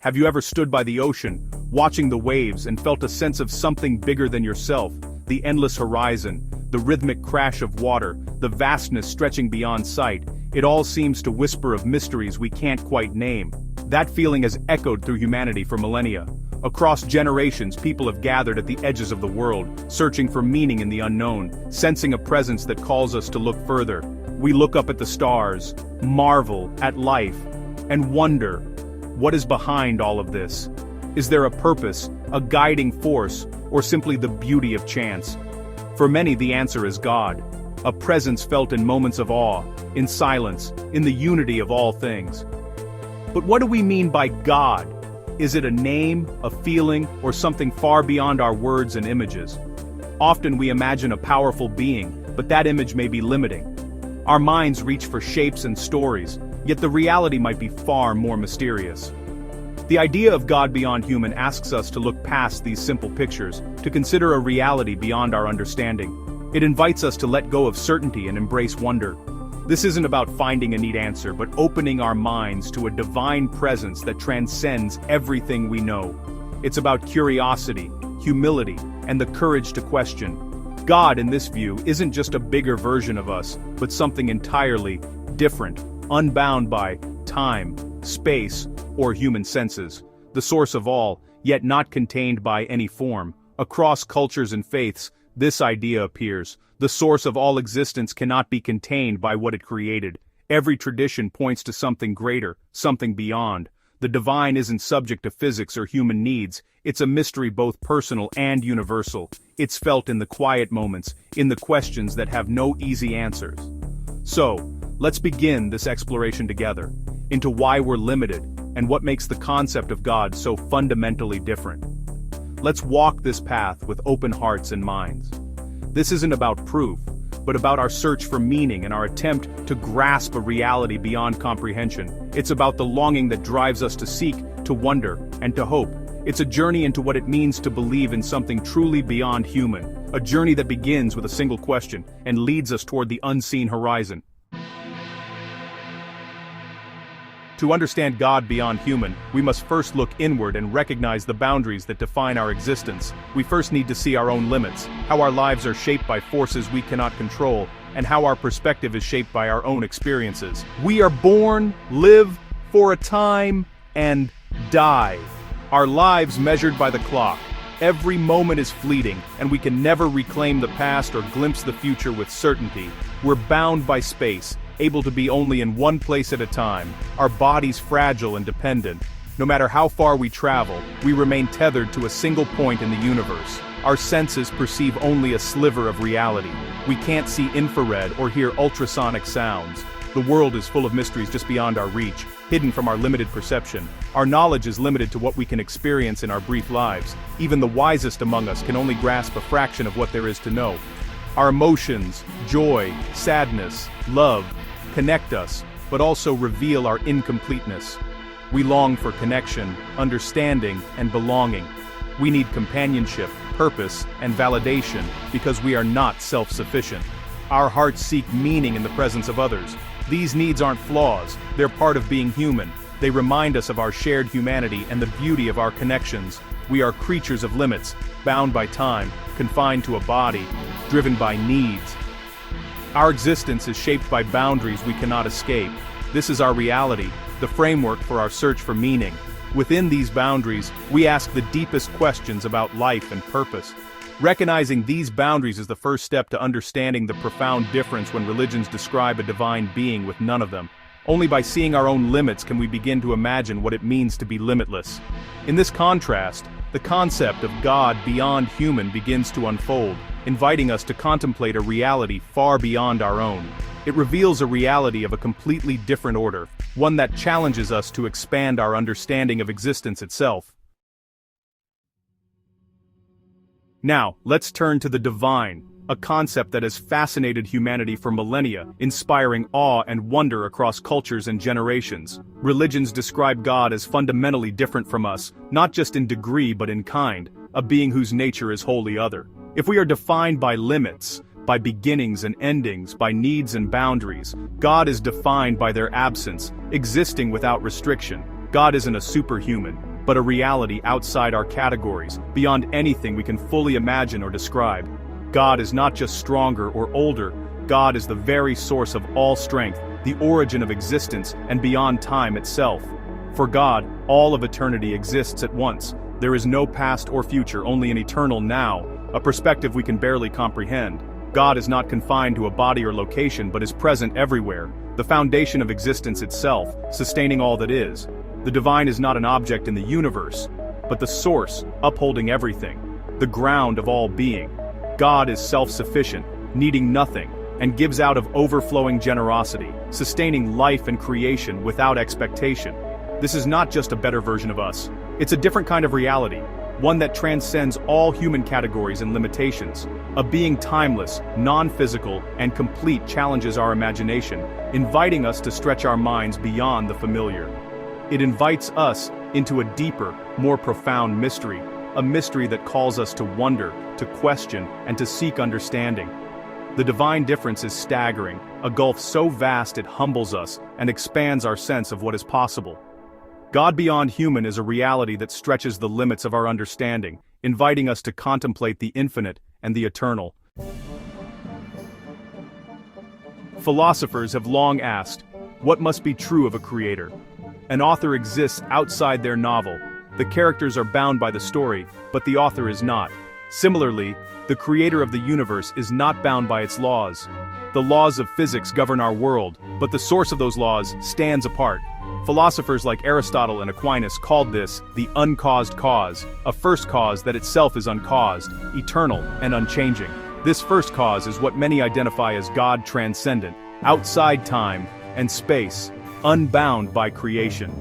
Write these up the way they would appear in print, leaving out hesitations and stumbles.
Have you ever stood by the ocean, watching the waves and felt a sense of something bigger than yourself? The endless horizon, the rhythmic crash of water, the vastness stretching beyond sight, it all seems to whisper of mysteries we can't quite name. That feeling has echoed through humanity for millennia. Across generations, people have gathered at the edges of the world, searching for meaning in the unknown, sensing a presence that calls us to look further. We look up at the stars, marvel at life, and wonder, what is behind all of this? Is there a purpose, a guiding force, or simply the beauty of chance? For many, the answer is God, a presence felt in moments of awe, in silence, in the unity of all things. But what do we mean by God? Is it a name, a feeling, or something far beyond our words and images? Often we imagine a powerful being, but that image may be limiting. Our minds reach for shapes and stories, yet the reality might be far more mysterious. The idea of God beyond human asks us to look past these simple pictures, to consider a reality beyond our understanding. It invites us to let go of certainty and embrace wonder. This isn't about finding a neat answer, but opening our minds to a divine presence that transcends everything we know. It's about curiosity, humility, and the courage to question. God, in this view, isn't just a bigger version of us, but something entirely different, unbound by time, space, or human senses. The source of all, yet not contained by any form. Across cultures and faiths, this idea appears. The source of all existence cannot be contained by what it created. Every tradition points to something greater, something beyond. The divine isn't subject to physics or human needs. It's a mystery both personal and universal. It's felt in the quiet moments, in the questions that have no easy answers. So, let's begin this exploration together, into why we're limited, and what makes the concept of God so fundamentally different. Let's walk this path with open hearts and minds. This isn't about proof, but about our search for meaning and our attempt to grasp a reality beyond comprehension. It's about the longing that drives us to seek, to wonder, and to hope. It's a journey into what it means to believe in something truly beyond human, a journey that begins with a single question and leads us toward the unseen horizon. To understand God beyond human, we must first look inward and recognize the boundaries that define our existence. We first need to see our own limits, how our lives are shaped by forces we cannot control, and how our perspective is shaped by our own experiences. We are born, live for a time, and die. Our lives measured by the clock. Every moment is fleeting, and we can never reclaim the past or glimpse the future with certainty. We're bound by space, able to be only in one place at a time, our bodies fragile and dependent. No matter how far we travel, we remain tethered to a single point in the universe. Our senses perceive only a sliver of reality. We can't see infrared or hear ultrasonic sounds. The world is full of mysteries just beyond our reach, hidden from our limited perception. Our knowledge is limited to what we can experience in our brief lives. Even the wisest among us can only grasp a fraction of what there is to know. Our emotions, joy, sadness, love, connect us, but also reveal our incompleteness. We long for connection, understanding, and belonging. We need companionship, purpose, and validation because we are not self-sufficient. Our hearts seek meaning in the presence of others. These needs aren't flaws, they're part of being human. They remind us of our shared humanity and the beauty of our connections. We are creatures of limits, bound by time, confined to a body, driven by needs. Our existence is shaped by boundaries we cannot escape. This is our reality, the framework for our search for meaning. Within these boundaries, we ask the deepest questions about life and purpose. Recognizing these boundaries is the first step to understanding the profound difference when religions describe a divine being with none of them. Only by seeing our own limits can we begin to imagine what it means to be limitless. In this contrast, the concept of God beyond human begins to unfold, inviting us to contemplate a reality far beyond our own. It reveals a reality of a completely different order, one that challenges us to expand our understanding of existence itself. Now, let's turn to the divine, a concept that has fascinated humanity for millennia, inspiring awe and wonder across cultures and generations. Religions describe God as fundamentally different from us, not just in degree but in kind, a being whose nature is wholly other. If we are defined by limits, by beginnings and endings, by needs and boundaries, God is defined by their absence, existing without restriction. God isn't a superhuman. but a reality outside our categories, beyond anything we can fully imagine or describe. God is not just stronger or older, God is the very source of all strength, the origin of existence, and beyond time itself. For God, all of eternity exists at once. There is no past or future, only an eternal now, a perspective we can barely comprehend. God is not confined to a body or location but is present everywhere, the foundation of existence itself, sustaining all that is. The divine is not an object in the universe, but the source, upholding everything, the ground of all being. God is self-sufficient, needing nothing, and gives out of overflowing generosity, sustaining life and creation without expectation. This is not just a better version of us. It's a different kind of reality, one that transcends all human categories and limitations. A being timeless, non-physical, and complete challenges our imagination, inviting us to stretch our minds beyond the familiar. It invites us into a deeper, more profound mystery, a mystery that calls us to wonder, to question, and to seek understanding. The divine difference is staggering, a gulf so vast it humbles us and expands our sense of what is possible. God beyond human is a reality that stretches the limits of our understanding, inviting us to contemplate the infinite and the eternal. Philosophers have long asked, what must be true of a creator? An author exists outside their novel. The characters are bound by the story, but the author is not. Similarly, the creator of the universe is not bound by its laws. The laws of physics govern our world, but the source of those laws stands apart. Philosophers like Aristotle and Aquinas called this the uncaused cause, a first cause that itself is uncaused, eternal, and unchanging. This first cause is what many identify as God transcendent, outside time and space, unbound by creation.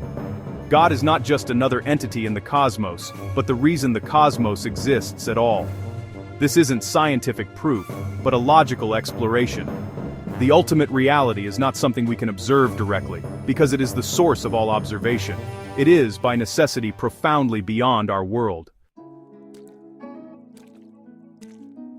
God is not just another entity in the cosmos, but the reason the cosmos exists at all. This isn't scientific proof, but a logical exploration. The ultimate reality is not something we can observe directly, because it is the source of all observation. It is, by necessity, profoundly beyond our world.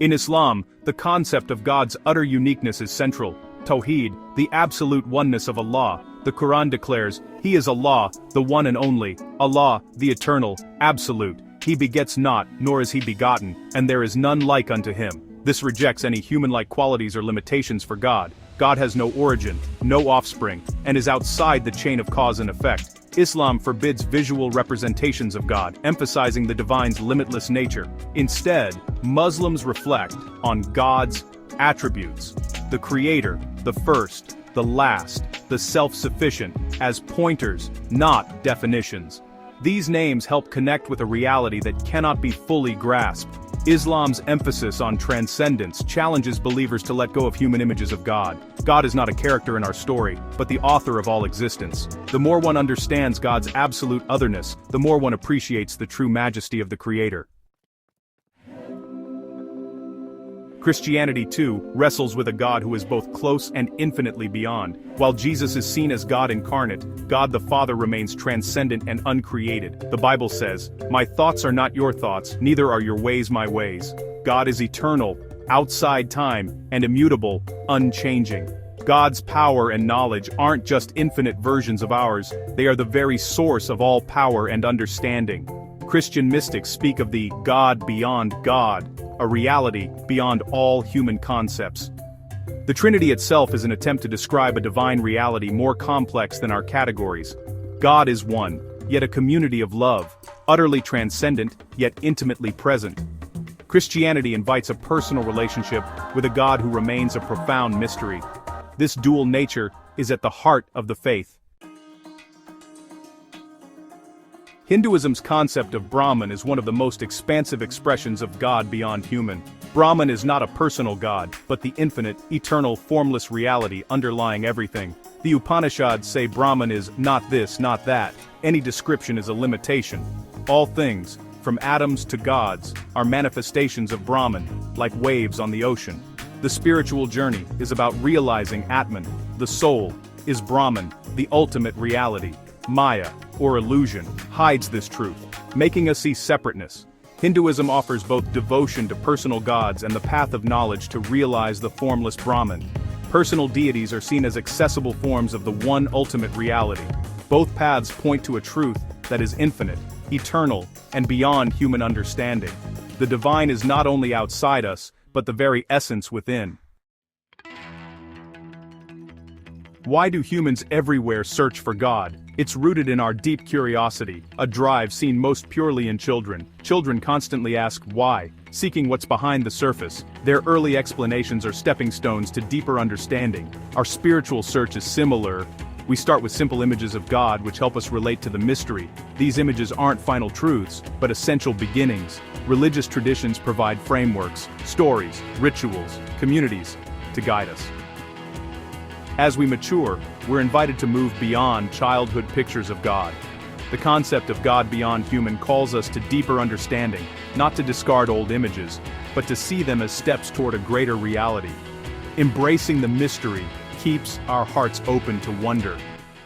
In Islam, the concept of God's utter uniqueness is central. Tawheed, the absolute oneness of Allah. The Quran declares, He is Allah, the one and only, Allah, the eternal, absolute. He begets not, nor is he begotten, and there is none like unto him. This rejects any human-like qualities or limitations for God. God has no origin, no offspring, and is outside the chain of cause and effect. Islam forbids visual representations of God, emphasizing the divine's limitless nature. Instead, Muslims reflect on God's attributes, the creator, the first, the last, the self-sufficient, as pointers, not definitions. These names help connect with a reality that cannot be fully grasped. Islam's emphasis on transcendence challenges believers to let go of human images of God. God is not a character in our story, but the author of all existence. The more one understands God's absolute otherness, the more one appreciates the true majesty of the Creator. Christianity, too, wrestles with a God who is both close and infinitely beyond. While Jesus is seen as God incarnate, God the Father remains transcendent and uncreated. The Bible says, "My thoughts are not your thoughts, neither are your ways my ways." God is eternal, outside time, and immutable, unchanging. God's power and knowledge aren't just infinite versions of ours, they are the very source of all power and understanding. Christian mystics speak of the God beyond God, a reality beyond all human concepts. The Trinity itself is an attempt to describe a divine reality more complex than our categories. God is one, yet a community of love, utterly transcendent, yet intimately present. Christianity invites a personal relationship with a God who remains a profound mystery. This dual nature is at the heart of the faith. Hinduism's concept of Brahman is one of the most expansive expressions of God beyond human. Brahman is not a personal God, but the infinite, eternal, formless reality underlying everything. The Upanishads say Brahman is not this, not that. Any description is a limitation. All things, from atoms to gods, are manifestations of Brahman, like waves on the ocean. The spiritual journey is about realizing Atman. The soul is Brahman, the ultimate reality. Maya, or illusion, hides this truth, making us see separateness. Hinduism offers both devotion to personal gods and the path of knowledge to realize the formless Brahman. Personal deities are seen as accessible forms of the one ultimate reality. Both paths point to a truth that is infinite, eternal, and beyond human understanding. The divine is not only outside us, but the very essence within. Why do humans everywhere search for God? It's rooted in our deep curiosity, a drive seen most purely in children. Children constantly ask why, seeking what's behind the surface. Their early explanations are stepping stones to deeper understanding. Our spiritual search is similar. We start with simple images of God which help us relate to the mystery. These images aren't final truths, but essential beginnings. Religious traditions provide frameworks, stories, rituals, communities to guide us. As we mature, we're invited to move beyond childhood pictures of God. The concept of God beyond human calls us to deeper understanding, not to discard old images, but to see them as steps toward a greater reality. Embracing the mystery keeps our hearts open to wonder.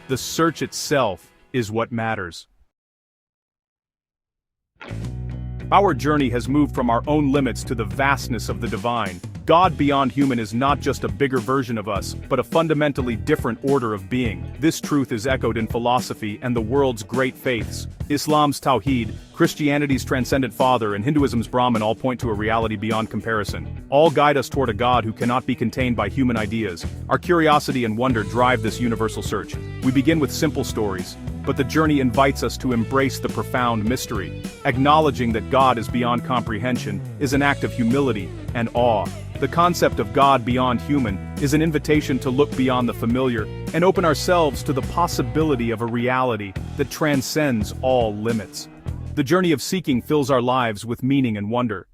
The search itself is what matters. Our journey has moved from our own limits to the vastness of the divine. God beyond human is not just a bigger version of us, but a fundamentally different order of being. This truth is echoed in philosophy and the world's great faiths. Islam's Tawheed, Christianity's Transcendent Father, and Hinduism's Brahman all point to a reality beyond comparison. All guide us toward a God who cannot be contained by human ideas. Our curiosity and wonder drive this universal search. We begin with simple stories, but the journey invites us to embrace the profound mystery. Acknowledging that God is beyond comprehension is an act of humility and awe. The concept of God beyond human is an invitation to look beyond the familiar and open ourselves to the possibility of a reality that transcends all limits. The journey of seeking fills our lives with meaning and wonder.